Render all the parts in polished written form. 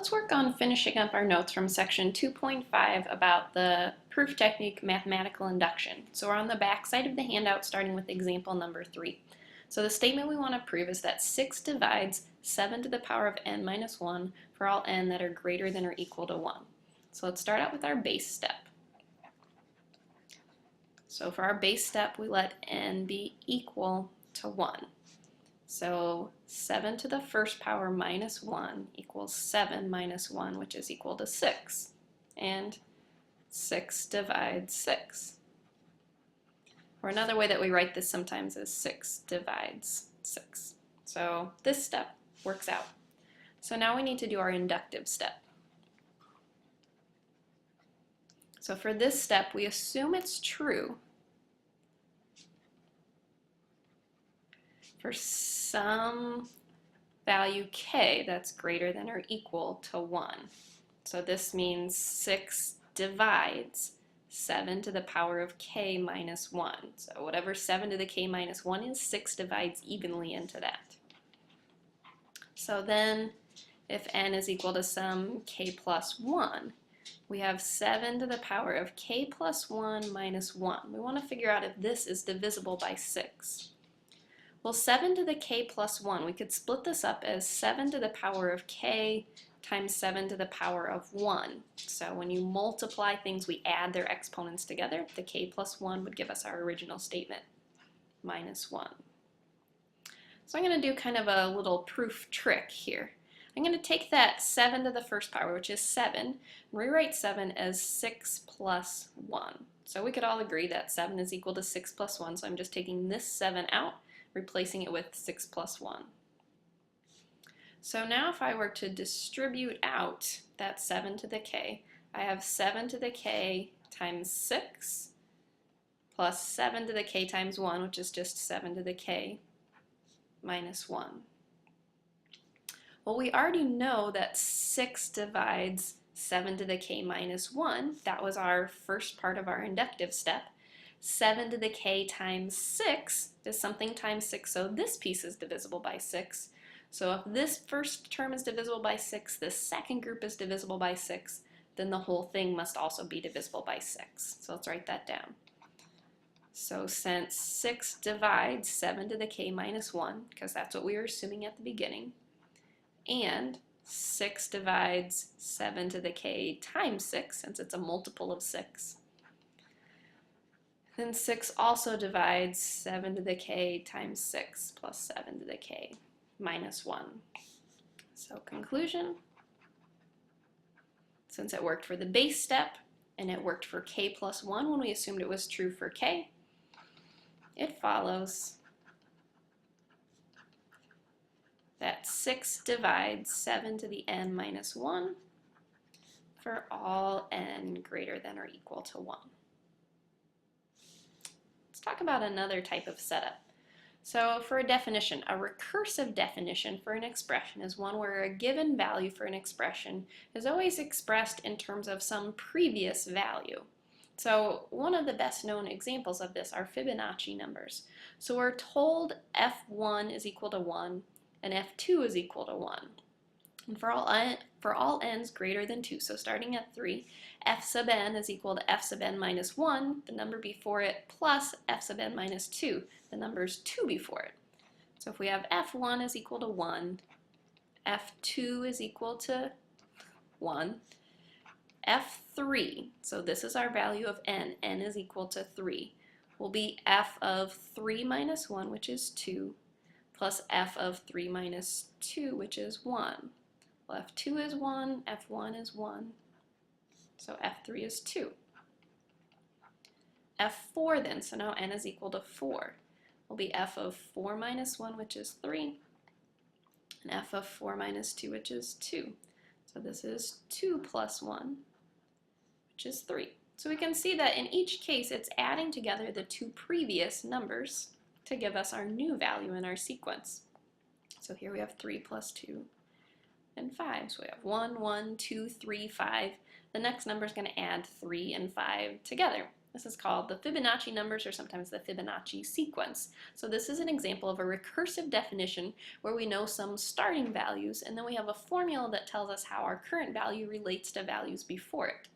Let's work on finishing up our notes from section 2.5 about the proof technique mathematical induction. So we're on the back side of the handout starting with example number 3. So the statement we want to prove is that 6 divides 7 to the power of n minus 1 for all n that are greater than or equal to 1. So let's start out with our base step. So for our base step, we let n be equal to 1. So 7 to the first power minus 1 equals 7 minus 1, which is equal to 6. And 6 divides 6. Or another way that we write this sometimes is 6 divides 6. So this step works out. So now we need to do our inductive step. So for this step, we assume it's true for some value k that's greater than or equal to 1. So this means 6 divides 7 to the power of k minus 1. So whatever 7 to the k minus 1 is, 6 divides evenly into that. So then if n is equal to some k plus 1, we have 7 to the power of k plus 1 minus 1. We want to figure out if this is divisible by 6. Well, 7 to the k plus 1, we could split this up as 7 to the power of k times 7 to the power of 1. So when you multiply things, we add their exponents together. The k plus 1 would give us our original statement, minus 1. So I'm going to do kind of a little proof trick here. I'm going to take that 7 to the first power, which is 7, and rewrite 7 as 6 plus 1. So we could all agree that 7 is equal to 6 plus 1, so I'm just taking this 7 out, replacing it with 6 plus 1. So now if I were to distribute out that 7 to the k, I have 7 to the k times 6 plus 7 to the k times 1, which is just 7 to the k minus 1. Well, we already know that 6 divides 7 to the k minus 1. That was our first part of our inductive step. 7 to the k times 6 is something times 6, so this piece is divisible by 6. So if this first term is divisible by 6, this second group is divisible by 6, then the whole thing must also be divisible by 6. So let's write that down. So since 6 divides 7 to the k minus 1, because that's what we were assuming at the beginning, and 6 divides 7 to the k times 6, since it's a multiple of 6, then 6 also divides 7 to the k times 6 plus 7 to the k minus 1. So conclusion, since it worked for the base step and it worked for k plus 1 when we assumed it was true for k, it follows that 6 divides 7 to the n minus 1 for all n greater than or equal to 1. Let's talk about another type of setup. So for a definition, a recursive definition for an expression is one where a given value for an expression is always expressed in terms of some previous value. So one of the best known examples of this are Fibonacci numbers. So we're told f1 is equal to 1 and f2 is equal to 1. And for all n's greater than 2, so starting at 3, f sub n is equal to f sub n minus 1, the number before it, plus f sub n minus 2, the number's 2 before it. So if we have f1 is equal to 1, f2 is equal to 1, f3, so this is our value of n is equal to 3, will be f of 3 minus 1, which is 2, plus f of 3 minus 2, which is 1. Well, f2 is 1, f1 is 1, so f3 is 2. f4 then, so now n is equal to 4, will be f of 4 minus 1, which is 3, and f of 4 minus 2, which is 2. So this is 2 plus 1, which is 3. So we can see that in each case it's adding together the two previous numbers to give us our new value in our sequence. So here we have 3 plus 2 and 5. So we have 1, 1, 2, 3, 5. The next number is going to add 3 and 5 together, This is called the Fibonacci numbers, or sometimes the Fibonacci sequence. So this is an example of a recursive definition where we know some starting values, and then we have a formula that tells us how our current value relates to values before it.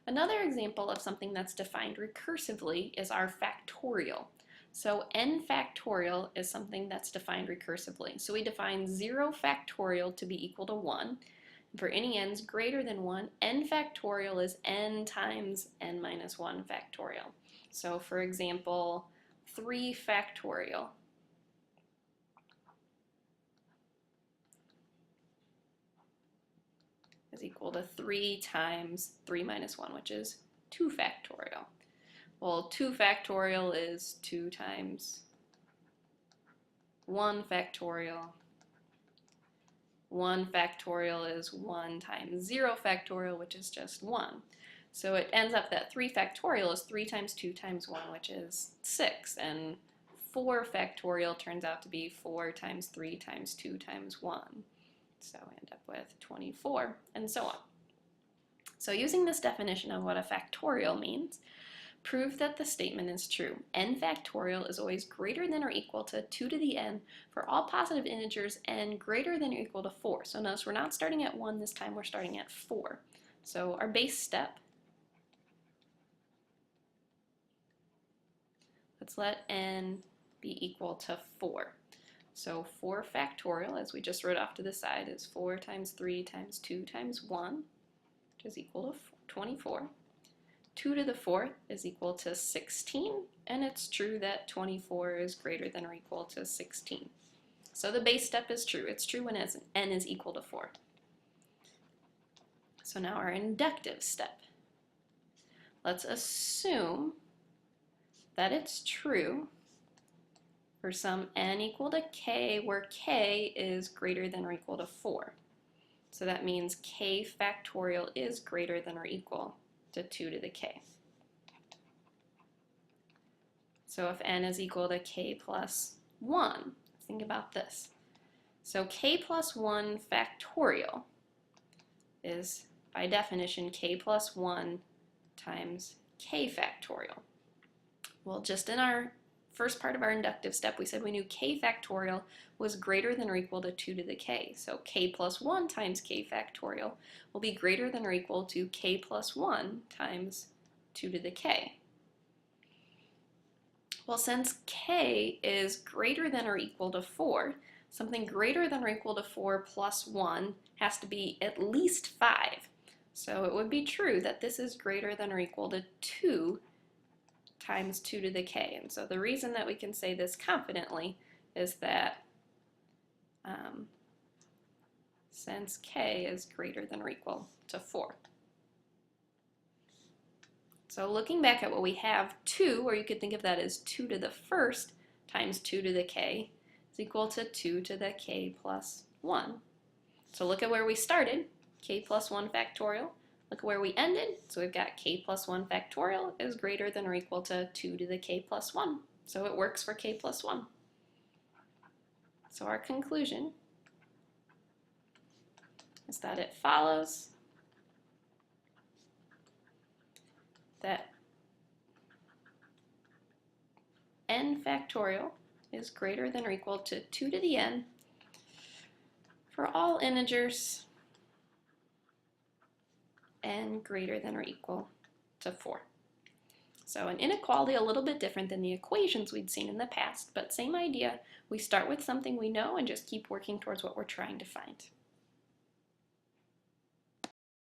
Another example of something that's defined recursively is our factorial. So n factorial is something that's defined recursively. So we define 0 factorial to be equal to 1. For any n's greater than 1, n factorial is n times n minus 1 factorial. So for example, 3 factorial is equal to 3 times 3 minus 1, which is 2 factorial. Well, 2 factorial is 2 times 1 factorial. 1 factorial is 1 times 0 factorial, which is just 1. So it ends up that 3 factorial is 3 times 2 times 1, which is 6. And 4 factorial turns out to be 4 times 3 times 2 times 1. So I end up with 24, and so on. So using this definition of what a factorial means, prove that the statement is true. N factorial is always greater than or equal to 2 to the n for all positive integers n greater than or equal to 4. So notice we're not starting at 1 this time, we're starting at 4. So our base step, let's let n be equal to 4. So 4 factorial, as we just wrote off to the side, is 4 times 3 times 2 times 1, which is equal to 24. 2 to the 4th is equal to 16, and it's true that 24 is greater than or equal to 16. So the base step is true. It's true when n is equal to 4. So now our inductive step. Let's assume that it's true for some n equal to k where k is greater than or equal to 4. So that means k factorial is greater than or equal to 2 to the k. So if n is equal to k plus 1, think about this. So k plus 1 factorial is, by definition, k plus 1 times k factorial. Well, just in our first part of our inductive step, we said we knew k factorial was greater than or equal to 2 to the k. So k plus 1 times k factorial will be greater than or equal to k plus 1 times 2 to the k. Well, since k is greater than or equal to 4, something greater than or equal to 4 plus 1 has to be at least 5. So it would be true that this is greater than or equal to 2 times 2 to the k. And so the reason that we can say this confidently is that since k is greater than or equal to 4. So looking back at what we have, 2, or you could think of that as 2 to the first times 2 to the k is equal to 2 to the k plus 1. So look at where we started, k plus 1 factorial. Look at where we ended. So we've got k plus 1 factorial is greater than or equal to 2 to the k plus 1. So it works for k plus 1. So our conclusion is that it follows that n factorial is greater than or equal to 2 to the n for all integers n greater than or equal to 4. So an inequality a little bit different than the equations we'd seen in the past, but same idea. We start with something we know and just keep working towards what we're trying to find.